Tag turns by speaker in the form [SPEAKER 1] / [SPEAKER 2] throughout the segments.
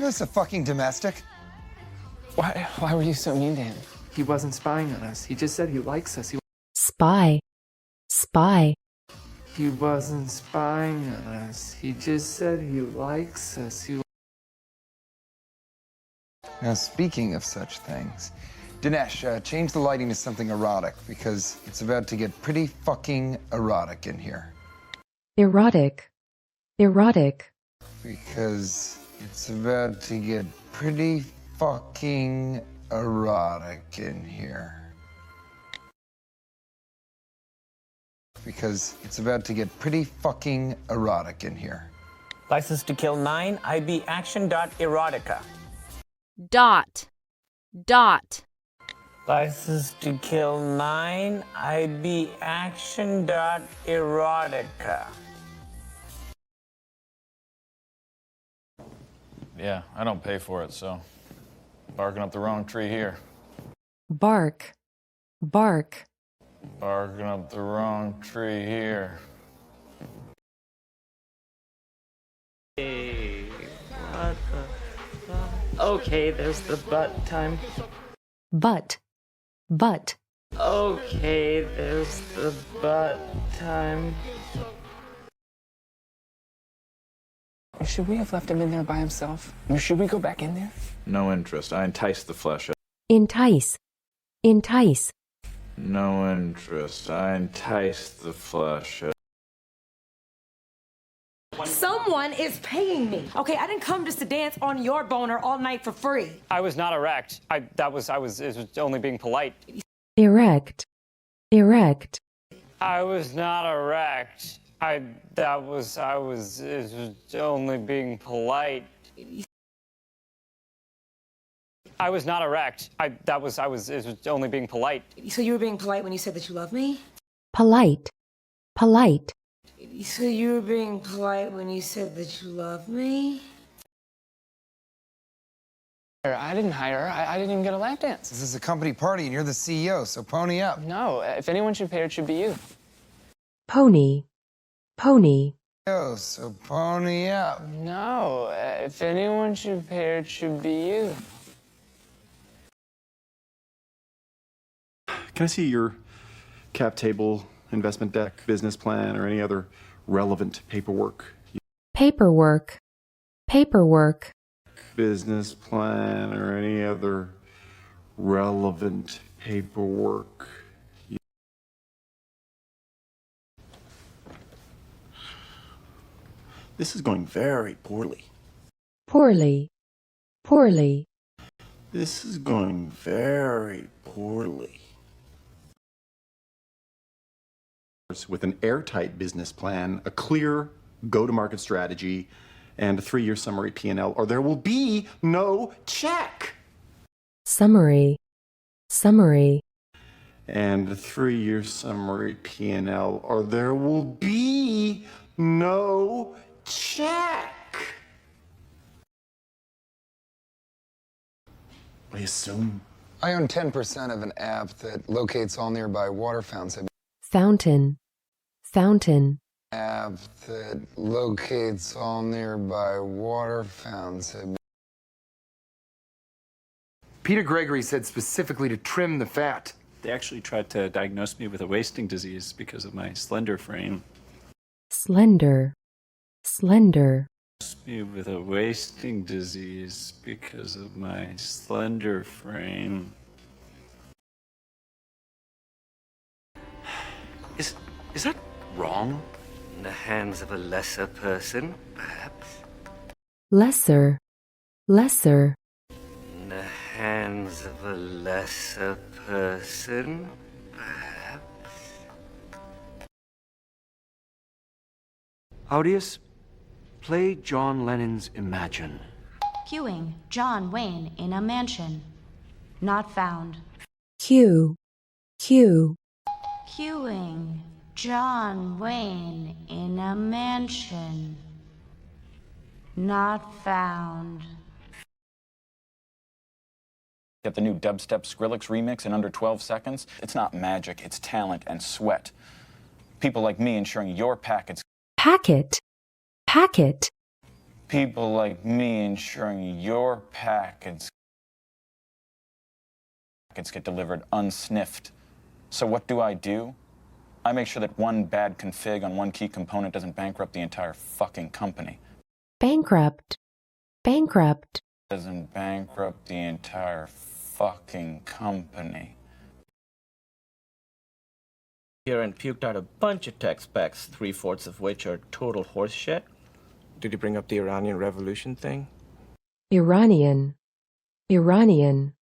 [SPEAKER 1] this a fucking domestic?
[SPEAKER 2] Why were you so mean to him?
[SPEAKER 3] He wasn't spying on us. He just said he likes us.
[SPEAKER 4] Spy. Spy.
[SPEAKER 3] He wasn't spying on us. He just said he likes us.
[SPEAKER 1] Now, speaking of such things, Dinesh, change the lighting to something erotic because it's about to get pretty fucking erotic in here.
[SPEAKER 4] Erotic. Erotic.
[SPEAKER 1] Because it's about to get pretty fucking erotic in here. Because it's about to get pretty fucking erotic in here.
[SPEAKER 5] License to Kill 9, IB Action.Erotica.
[SPEAKER 6] Dot.
[SPEAKER 5] License to Kill 9, IB Action.Erotica.
[SPEAKER 7] Yeah, I don't pay for it, so barking up the wrong tree here.
[SPEAKER 4] Bark. Bark.
[SPEAKER 7] Barking up the wrong tree here.
[SPEAKER 3] Hey, what the fuck? Okay, there's the butt time.
[SPEAKER 4] Butt. Butt.
[SPEAKER 3] Okay, there's the butt time.
[SPEAKER 2] Should we have left him in there by himself? Should we go back in there?
[SPEAKER 7] No interest. I entice the flesh.
[SPEAKER 4] Entice. Entice.
[SPEAKER 7] No interest. I entice the flesh.
[SPEAKER 8] Someone is paying me. Okay, I didn't come just to dance on your boner all night for free.
[SPEAKER 5] I was not erect. It was only being polite.
[SPEAKER 4] Erect. Erect.
[SPEAKER 5] I was not erect. It was only being polite. I was not erect. It was only being polite.
[SPEAKER 8] So you were being polite when you said that you love me?
[SPEAKER 4] Polite. Polite.
[SPEAKER 8] So you were being polite when you said that you love me?
[SPEAKER 2] I didn't hire her. I didn't even get a lap dance.
[SPEAKER 1] This is a company party and you're the CEO, so pony up.
[SPEAKER 2] No, if anyone should pay her, it should be you.
[SPEAKER 4] Pony. Pony.
[SPEAKER 1] So pony up.
[SPEAKER 2] No, if anyone should pay her, it should be you.
[SPEAKER 9] Can I see your cap table, investment deck, business plan, or any other relevant paperwork?
[SPEAKER 4] Paperwork. Paperwork.
[SPEAKER 9] Business plan or any other relevant paperwork? This is going very poorly.
[SPEAKER 4] Poorly. Poorly.
[SPEAKER 9] This is going very poorly. With an airtight business plan, a clear go-to-market strategy, and a 3-year summary P&L, or there will be no check.
[SPEAKER 4] Summary. Summary.
[SPEAKER 9] And a 3-year summary P&L, or there will be no check. I assume.
[SPEAKER 1] I own 10% of an app that locates all nearby water fountains.
[SPEAKER 4] Fountain. Fountain.
[SPEAKER 1] App that locates all nearby water fountains. Peter Gregory said specifically to trim the fat.
[SPEAKER 10] They actually tried to diagnose me with a wasting disease because of my slender frame.
[SPEAKER 4] Slender. Slender.
[SPEAKER 10] Me with a wasting disease because of my slender frame.
[SPEAKER 11] Is that wrong? In the hands of a lesser person, perhaps?
[SPEAKER 4] Lesser. Lesser.
[SPEAKER 11] In the hands of a lesser person, perhaps? Audius, play John Lennon's Imagine.
[SPEAKER 12] Queuing John Wayne in a mansion. Not found.
[SPEAKER 4] Q. Q.
[SPEAKER 12] Queuing John Wayne in a mansion. Not found.
[SPEAKER 7] Get the new dubstep Skrillex remix in under 12 seconds? It's not magic, it's talent and sweat. People like me ensuring your packets.
[SPEAKER 4] Packet. Packet.
[SPEAKER 7] people like me ensuring your packets get delivered unsniffed. So what do? I make sure that one bad config on one key component doesn't bankrupt the entire fucking company.
[SPEAKER 4] Bankrupt. Bankrupt.
[SPEAKER 7] Doesn't bankrupt the entire fucking company.
[SPEAKER 13] Here and puked out a bunch of tech specs, 3/4 of which are total horseshit.
[SPEAKER 2] Did you bring up the Iranian Revolution thing?
[SPEAKER 4] Iranian. Iranian.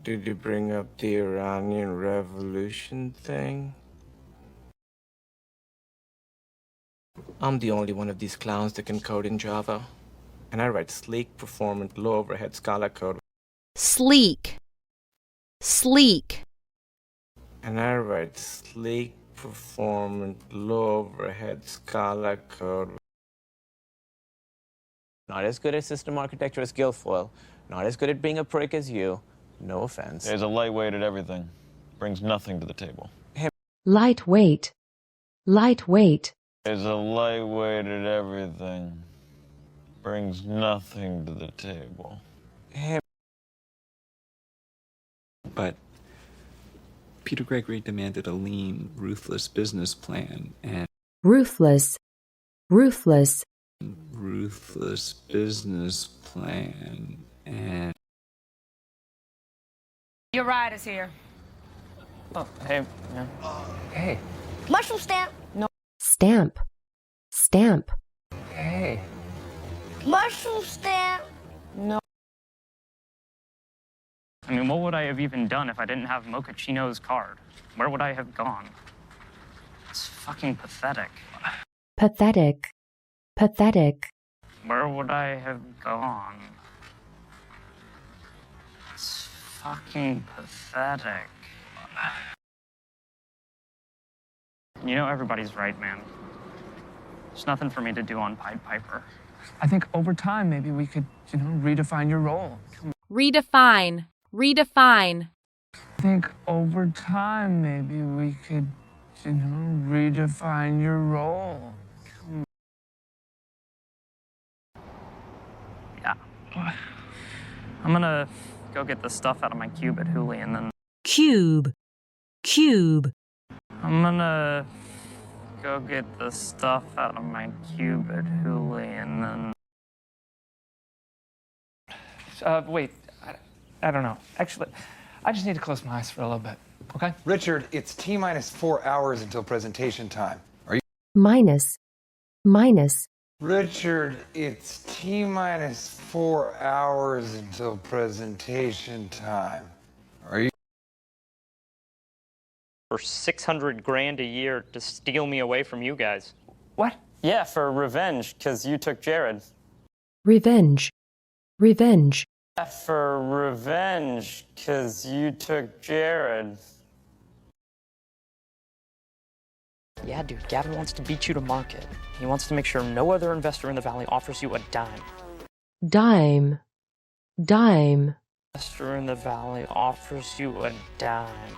[SPEAKER 2] Did you bring up the Iranian Revolution thing? I'm the only one of these clowns that can code in Java. And I write sleek, performant, low-overhead Scala code.
[SPEAKER 6] Sleek. Sleek.
[SPEAKER 2] And I write sleek, performant, low-overhead Scala code. Not as good at system architecture as Guilfoyle. Not as good at being a prick as you. No offense.
[SPEAKER 10] There's a lightweight at everything. Brings nothing to the table.
[SPEAKER 4] Lightweight. Lightweight.
[SPEAKER 10] There's a lightweight at everything. Brings nothing to the table.
[SPEAKER 14] But Peter Gregory demanded a lean, ruthless business plan, and
[SPEAKER 4] Ruthless. Ruthless.
[SPEAKER 14] ruthless business plan, and
[SPEAKER 8] Your ride is here.
[SPEAKER 5] Oh, hey. Yeah.
[SPEAKER 2] Hey.
[SPEAKER 8] Mushroom stamp. No.
[SPEAKER 4] Stamp. Stamp.
[SPEAKER 2] Hey.
[SPEAKER 8] Mushroom stamp. No.
[SPEAKER 5] I mean, what would I have even done if I didn't have Mochaccino's card? Where would I have gone? It's fucking pathetic.
[SPEAKER 4] Pathetic. Pathetic.
[SPEAKER 5] Where would I have gone? It's fucking pathetic. You know, everybody's right, man. There's nothing for me to do on Pied Piper.
[SPEAKER 3] I think over time, maybe we could, redefine your role.
[SPEAKER 6] Redefine. Redefine.
[SPEAKER 3] I think over time, maybe we could, redefine your role.
[SPEAKER 5] Yeah. I'm gonna go get the stuff out of my cube at Hooli and then...
[SPEAKER 4] Cube. Cube.
[SPEAKER 5] I'm gonna go get the stuff out of my cube at Hooli and then...
[SPEAKER 2] Wait. I don't know. Actually, I just need to close my eyes for a little bit, okay?
[SPEAKER 1] Richard, it's T-minus 4 hours until presentation time. Are you...
[SPEAKER 4] Minus. Minus.
[SPEAKER 1] Richard, it's T-minus 4 hours until presentation time. Are you...
[SPEAKER 5] For 600 grand a year to steal me away from you guys.
[SPEAKER 2] What?
[SPEAKER 5] Yeah, for revenge, because you took Jared.
[SPEAKER 4] Revenge. Revenge.
[SPEAKER 5] Yeah, for revenge, because you took Jared. Yeah, dude, Gavin wants to beat you to market. He wants to make sure no other investor in the Valley offers you a dime.
[SPEAKER 4] Dime. Dime.
[SPEAKER 5] Investor in the Valley offers you a dime.